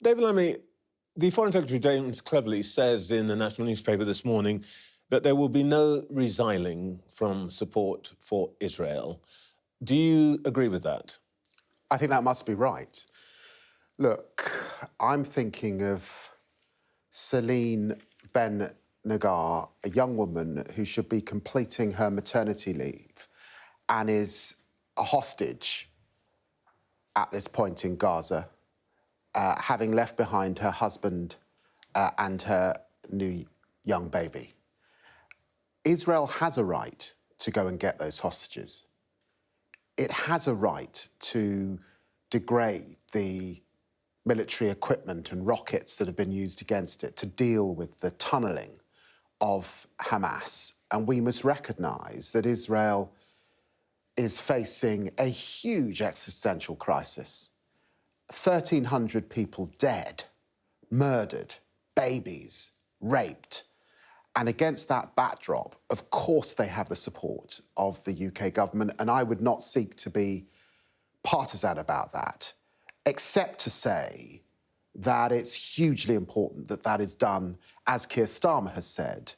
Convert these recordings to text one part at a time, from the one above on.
David Lammy, the Foreign Secretary James Cleverly says in the national newspaper this morning that there will be no resiling from support for Israel. Do you agree with that? I think that must be right. Look, I'm thinking of Celine Ben Nagar, a young woman who should be completing her maternity leave and is a hostage at this point in Gaza, having left behind her husband and her new young baby. Israel has a right to go and get those hostages. It has a right to degrade the military equipment and rockets that have been used against it, to deal with the tunnelling of Hamas. And we must recognise that Israel is facing a huge existential crisis. 1,300 people dead, murdered, babies raped. And against that backdrop, of course they have the support of the UK government, and I would not seek to be partisan about that, except to say that it's hugely important that that is done, as Keir Starmer has said,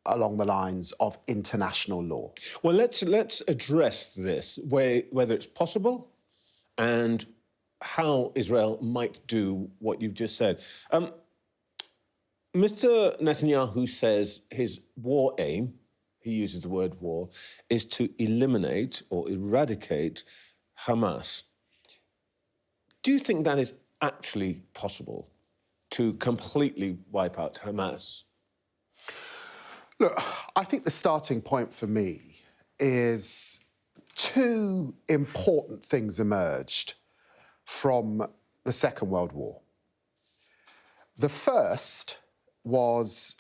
along the lines of international law. Well, let's address this, whether it's possible and how Israel might do what you've just said. Mr. Netanyahu says his war aim, he uses the word war, is to eliminate or eradicate Hamas. Do you think that is actually possible, to completely wipe out Hamas? Look, I think the starting point for me is two important things emerged from the Second World War. The first was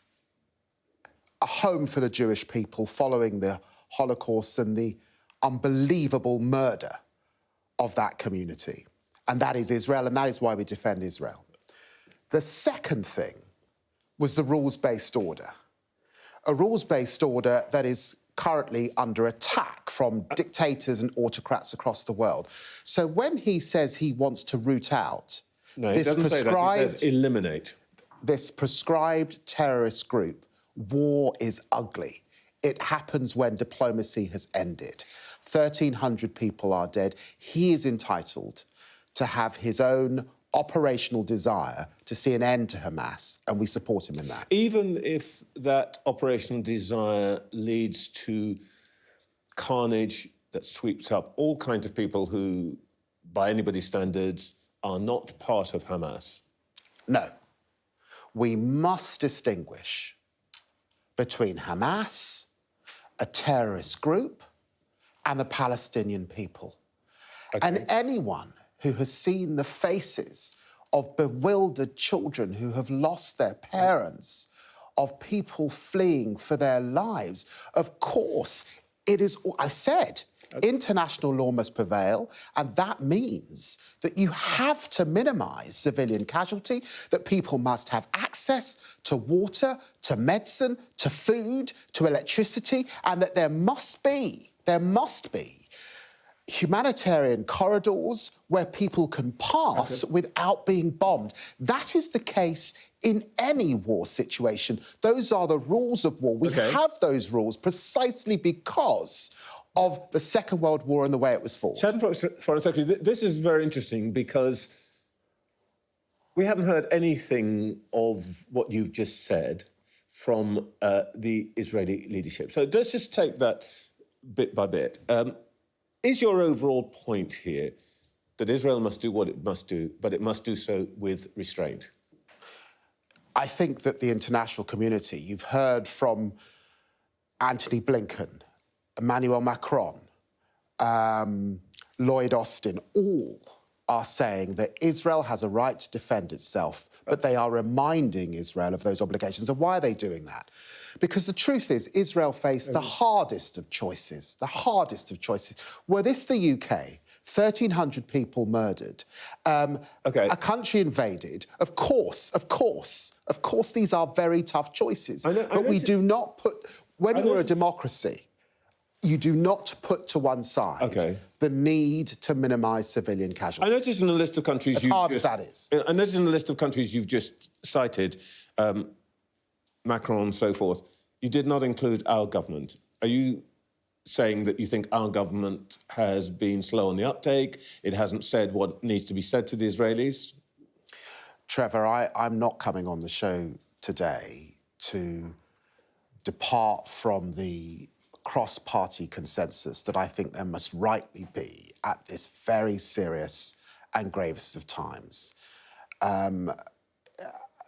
a home for the Jewish people following the Holocaust and the unbelievable murder of that community. And that is Israel, and that is why we defend Israel. The second thing was the rules-based order. A rules-based order that is currently under attack from dictators and autocrats across the world. So when he says he wants to root out this prescribed, eliminate this prescribed terrorist group, war is ugly. It happens when diplomacy has ended. 1,300 people are dead. He is entitled to have his own operational desire to see an end to Hamas, and we support him in that. Even if that operational desire leads to carnage that sweeps up all kinds of people who, by anybody's standards, are not part of Hamas? No. We must distinguish between Hamas, a terrorist group, and the Palestinian people. Okay. And anyone who has seen the faces of bewildered children who have lost their parents, of people fleeing for their lives, of course, it is, I said, international law must prevail, and that means that you have to minimise civilian casualty, that people must have access to water, to medicine, to food, to electricity, and that there must be humanitarian corridors where people can pass without being bombed. That is the case in any war situation. Those are the rules of war. We have those rules precisely because of the Second World War and the way it was fought. Foreign Secretary, this is very interesting because we haven't heard anything of what you've just said from the Israeli leadership. So let's just take that bit by bit. Is your overall point here that Israel must do what it must do, but it must do so with restraint? I think that the international community, you've heard from Antony Blinken, Emmanuel Macron, Lloyd Austin, all are saying that Israel has a right to defend itself, but they are reminding Israel of those obligations. And why are they doing that? Because the truth is, Israel faced the hardest of choices, Were this the UK, 1,300 people murdered, a country invaded, of course, these are very tough choices. But we do not put, when we're a democracy, you do not put to one side the need to minimise civilian casualties. I noticed in the list of countries as hard as that is. I noticed in the list of countries you've just cited, Macron and so forth, you did not include our government. Are you saying that you think our government has been slow on the uptake, it hasn't said what needs to be said to the Israelis? Trevor, I'm not coming on the show today to depart from the cross-party consensus that I think there must rightly be at this very serious and gravest of times.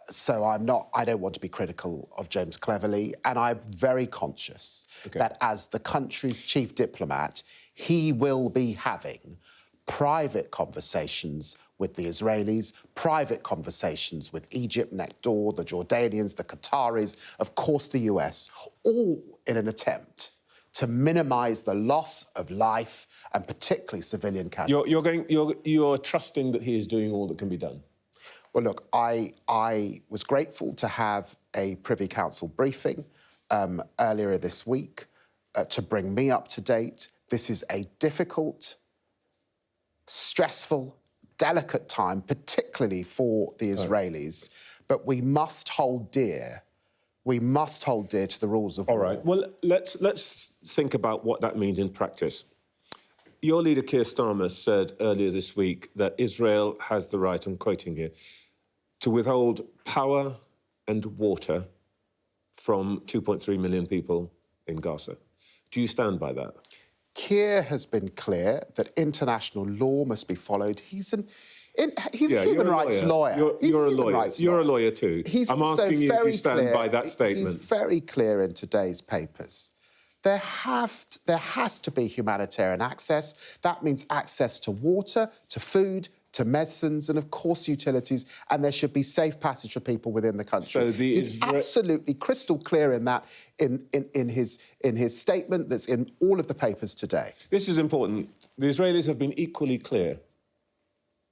So I don't want to be critical of James Cleverly, and I'm very conscious that as the country's chief diplomat, he will be having private conversations with the Israelis, private conversations with Egypt next door, the Jordanians, the Qataris, of course the US, all in an attempt to minimise the loss of life and particularly civilian casualties. You're trusting that he is doing all that can be done? Well, look, I was grateful to have a Privy Council briefing earlier this week to bring me up to date. This is a difficult, stressful, delicate time, particularly for the Israelis, but we must hold dear to the rules of war. All right. Well, let's think about what that means in practice. Your leader, Keir Starmer, said earlier this week that Israel has the right, I'm quoting here, to withhold power and water from 2.3 million people in Gaza. Do you stand by that? Keir has been clear that international law must be followed. He's a human rights lawyer. You're a lawyer. You're a lawyer too. I'm asking you if you stand by that statement. He's very clear in today's papers. There has to be humanitarian access. That means access to water, to food, to medicines, and of course utilities, and there should be safe passage for people within the country. So he's absolutely crystal clear in that in his statement that's in all of the papers today. This is important. The Israelis have been equally clear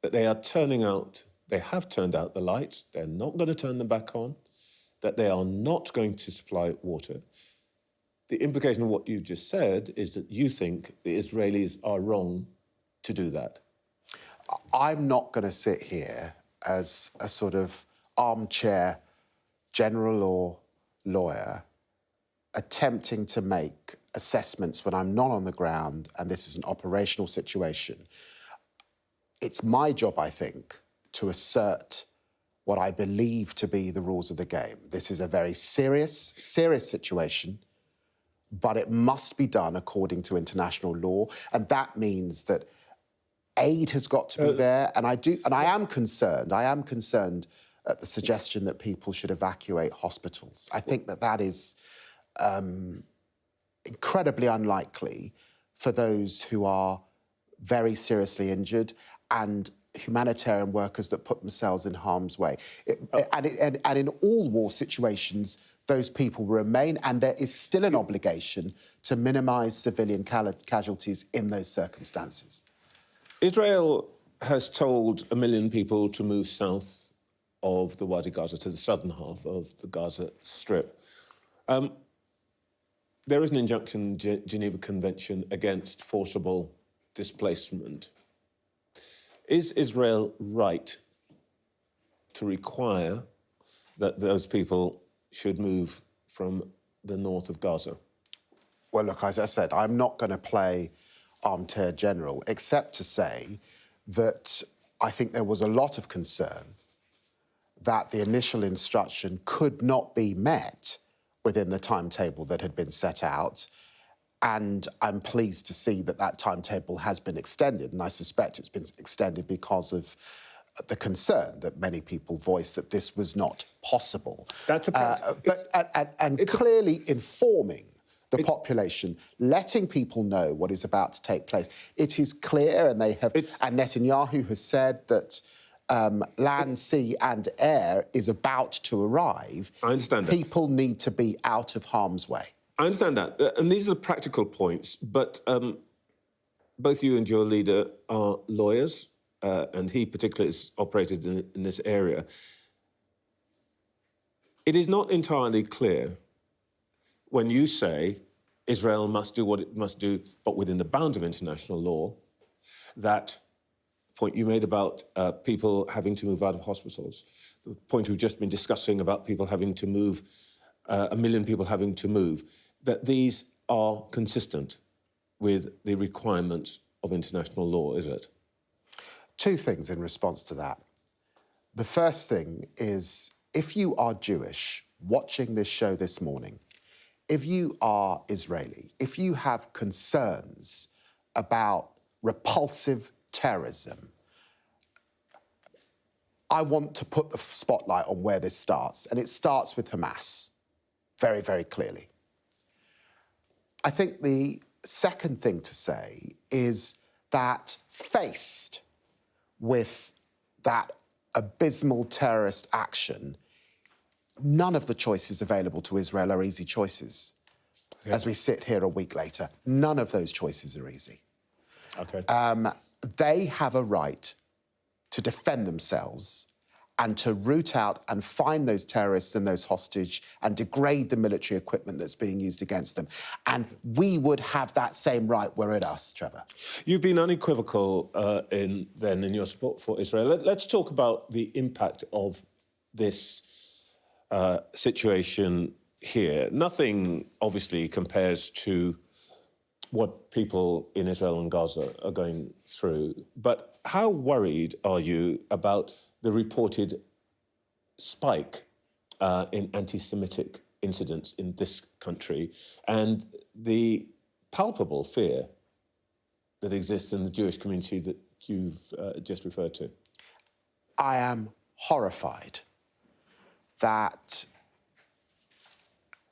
that they have turned out the lights, they're not going to turn them back on, that they are not going to supply water. The implication of what you just said is that you think the Israelis are wrong to do that. I'm not going to sit here as a sort of armchair general or lawyer attempting to make assessments when I'm not on the ground and this is an operational situation. It's my job, I think, to assert what I believe to be the rules of the game. This is a very serious situation, but it must be done according to international law, and that means that aid has got to be there, and I am concerned at the suggestion that people should evacuate hospitals. I think that is incredibly unlikely for those who are very seriously injured and humanitarian workers that put themselves in harm's way. And in all war situations, those people remain, and there is still an obligation to minimise civilian casualties in those circumstances. Israel has told 1 million people to move south of the Wadi Gaza, to the southern half of the Gaza Strip. There is an injunction in the Geneva Convention against forcible displacement. Is Israel right to require that those people should move from the north of Gaza? Well, look, as I said, I'm not going to play armchair general, except to say that I think there was a lot of concern that the initial instruction could not be met within the timetable that had been set out. And I'm pleased to see that that timetable has been extended. And I suspect it's been extended because of the concern that many people voiced that this was not possible. That's clearly informing the population, letting people know what is about to take place. It is clear, and Netanyahu has said that land, sea and air is about to arrive. I understand that. People need to be out of harm's way. I understand that. And these are the practical points, but both you and your leader are lawyers, and he particularly is operated in this area. It is not entirely clear when you say Israel must do what it must do, but within the bounds of international law. That point you made about people having to move out of hospitals, the point we've just been discussing about people having to move, 1 million people having to move, that these are consistent with the requirements of international law, is it? Two things in response to that. The first thing is, if you are Jewish watching this show this morning, if you are Israeli, if you have concerns about repulsive terrorism, I want to put the spotlight on where this starts, and it starts with Hamas, very, very clearly. I think the second thing to say is that faced with that abysmal terrorist action, none of the choices available to Israel are easy choices. Yeah. As we sit here a week later, none of those choices are easy. Okay. They have a right to defend themselves and to root out and find those terrorists and those hostage and degrade the military equipment that's being used against them. And we would have that same right were it us, Trevor. You've been unequivocal in your support for Israel. Let's talk about the impact of this situation here. Nothing, obviously, compares to what people in Israel and Gaza are going through. But how worried are you about the reported spike in anti-Semitic incidents in this country and the palpable fear that exists in the Jewish community that you've just referred to? I am horrified that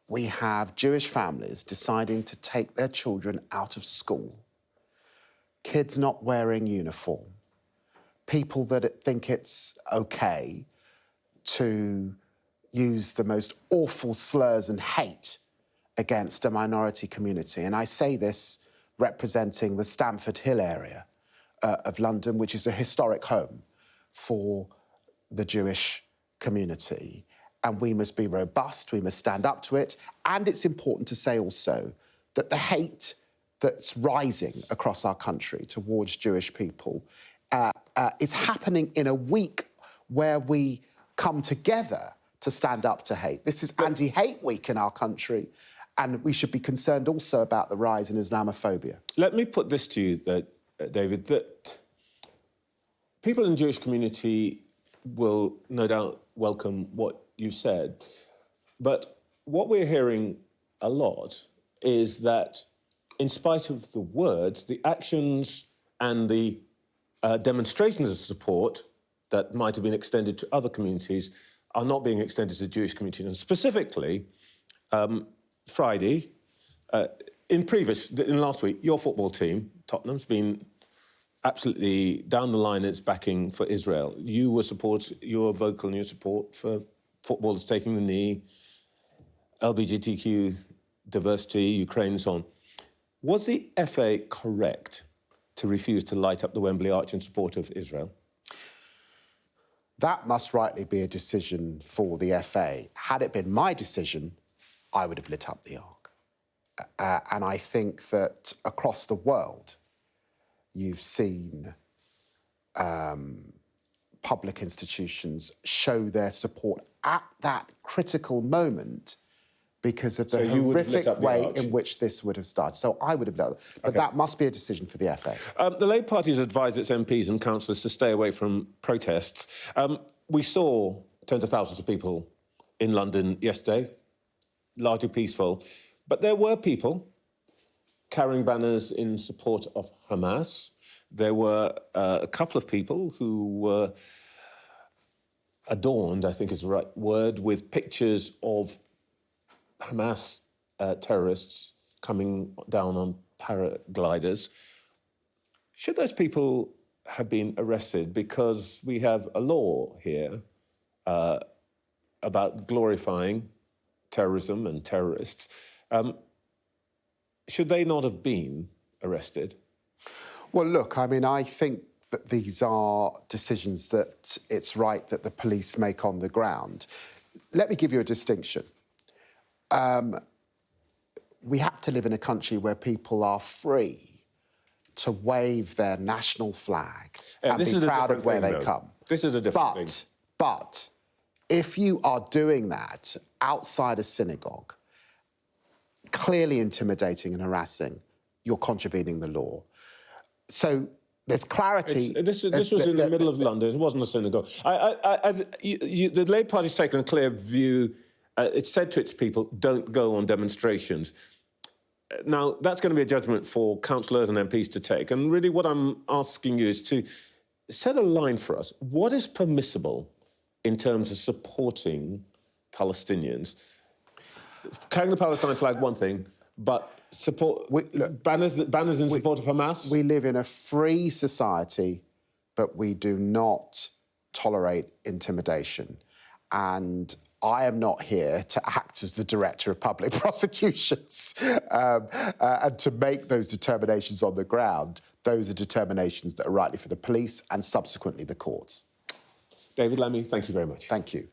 we have Jewish families deciding to take their children out of school, kids not wearing uniform, people that think it's okay to use the most awful slurs and hate against a minority community. And I say this representing the Stamford Hill area of London, which is a historic home for the Jewish community. And we must be robust, we must stand up to it. And it's important to say also that the hate that's rising across our country towards Jewish people is happening in a week where we come together to stand up to hate. This is anti-hate week in our country, and we should be concerned also about the rise in Islamophobia. Let me put this to you, David, that people in the Jewish community will no doubt welcome what you said, but what we're hearing a lot is that in spite of the words, the actions and the demonstrations of support that might have been extended to other communities are not being extended to the Jewish community. And specifically, Friday, in last week, your football team, Tottenham's been absolutely down the line in its backing for Israel. You were vocal in your support for footballers taking the knee, LGBTQ diversity, Ukraine and so on. Was the FA correct to refuse to light up the Wembley Arch in support of Israel? That must rightly be a decision for the FA. Had it been my decision, I would have lit up the Ark. And I think that across the world, you've seen public institutions show their support at that critical moment because of the horrific way in which this would have started. So I would have done it. But that must be a decision for the FA. The Labour Party has advised its MPs and councillors to stay away from protests. We saw tens of thousands of people in London yesterday, largely peaceful. But there were people carrying banners in support of Hamas. There were a couple of people who were adorned, I think is the right word, with pictures of Hamas terrorists coming down on paragliders. Should those people have been arrested? Because we have a law here about glorifying terrorism and terrorists. Should they not have been arrested? Well, look, I mean, I think that these are decisions that it's right that the police make on the ground. Let me give you a distinction. we have to live in a country where people are free to wave their national flag and be proud of where they come. This is a different thing. But if you are doing that outside a synagogue, clearly intimidating and harassing, you're contravening the law. So there's clarity. This was in the middle of London. It wasn't a synagogue. The Labour Party's taken a clear view. It's said to its people, don't go on demonstrations. Now, that's going to be a judgment for councillors and MPs to take. And really what I'm asking you is to set a line for us. What is permissible in terms of supporting Palestinians? Carrying the Palestine flag, one thing, but banners in support of Hamas? We live in a free society, but we do not tolerate intimidation. And I am not here to act as the director of public prosecutions and to make those determinations on the ground. Those are determinations that are rightly for the police and subsequently the courts. David Lammy, thank you very much. Thank you.